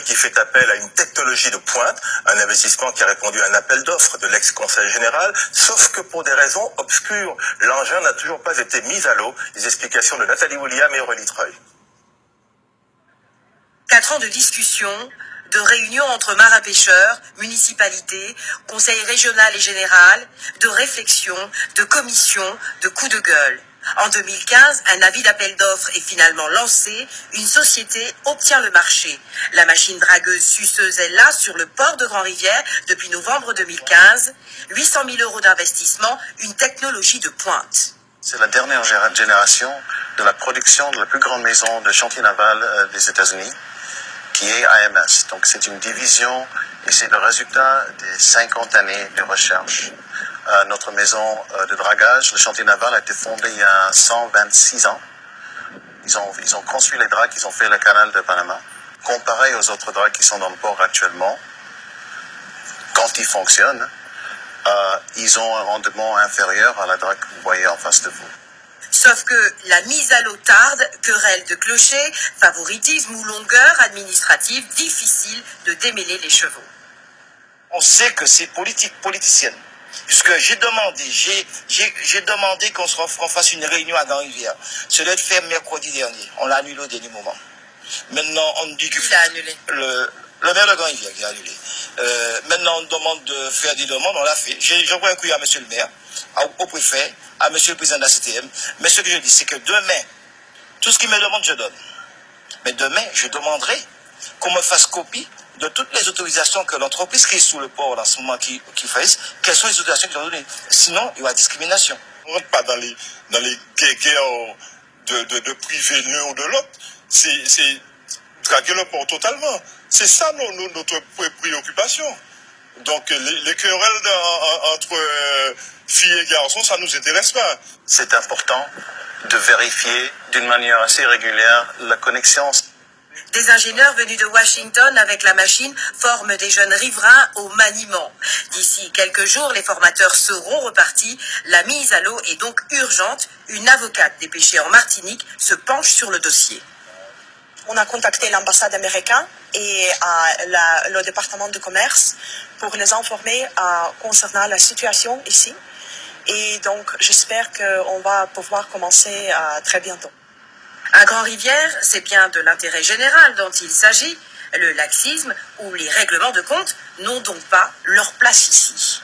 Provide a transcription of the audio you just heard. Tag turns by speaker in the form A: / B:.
A: qui fait appel à une technologie de pointe, un investissement qui a répondu à un appel d'offres de l'ex-conseil général, sauf que pour des raisons obscures, l'engin n'a toujours pas été mis à l'eau. Les explications de Nathalie William et Aurélie Treuil.
B: 4 ans de discussion, de réunions entre marins-pêcheurs, municipalités, conseil régional et général, de réflexion, de commission, de coups de gueule. En 2015, un avis d'appel d'offres est finalement lancé. Une société obtient le marché. La machine dragueuse suceuse est là sur le port de Grand-Rivière depuis novembre 2015. 800 000 € d'investissement, une technologie de pointe.
C: C'est la dernière génération de la production de la plus grande maison de chantier naval des États-Unis, qui est AMS. Donc c'est une division et c'est le résultat des 50 années de recherche. Notre maison de dragage, le chantier naval, a été fondé il y a 126 ans. Ils ont construit les dragues, ils ont fait le canal de Panama. Comparé aux autres dragues qui sont dans le port actuellement, quand ils fonctionnent, ils ont un rendement inférieur à la drague que vous voyez en face de vous.
B: Sauf que la mise à l'eau tarde, querelle de clocher, favoritisme ou longueur administrative, difficile de démêler les chevaux.
D: On sait que c'est politicienne. Puisque j'ai demandé qu'on fasse une réunion à Grand-Rivière. Cela est fait mercredi dernier. On l'a annulé au dernier moment. Maintenant, on dit que...
B: Qui l'a annulé?
D: Le maire de Grand-Rivière qui a annulé. Maintenant, on demande de faire des demandes, on l'a fait. J'envoie un courrier à monsieur le maire, au préfet, à monsieur le président de la CTM. Mais ce que je dis, c'est que demain, tout ce qu'il me demande, je donne. Mais demain, je demanderai qu'on me fasse copie de toutes les autorisations que l'entreprise qui est sous le port en ce moment qui fait, quelles sont les autorisations qu'ils ont données. Sinon, il y aura discrimination.
A: On ne rentre pas dans les guerres de privé l'un ou de l'autre. C'est draguer le port totalement. C'est ça notre préoccupation. Donc les querelles entre filles et garçons, ça ne nous intéresse pas.
C: C'est important de vérifier d'une manière assez régulière la connexion.
B: Des ingénieurs venus de Washington avec la machine forment des jeunes riverains au maniement. D'ici quelques jours, les formateurs seront repartis. La mise à l'eau est donc urgente. Une avocate des pêcheurs en Martinique se penche sur le dossier.
E: On a contacté l'ambassade américaine et le département de commerce pour les informer concernant la situation ici. Et donc, j'espère qu'on va pouvoir commencer très bientôt.
B: À Grand-Rivière, c'est bien de l'intérêt général dont il s'agit. Le laxisme ou les règlements de compte n'ont donc pas leur place ici.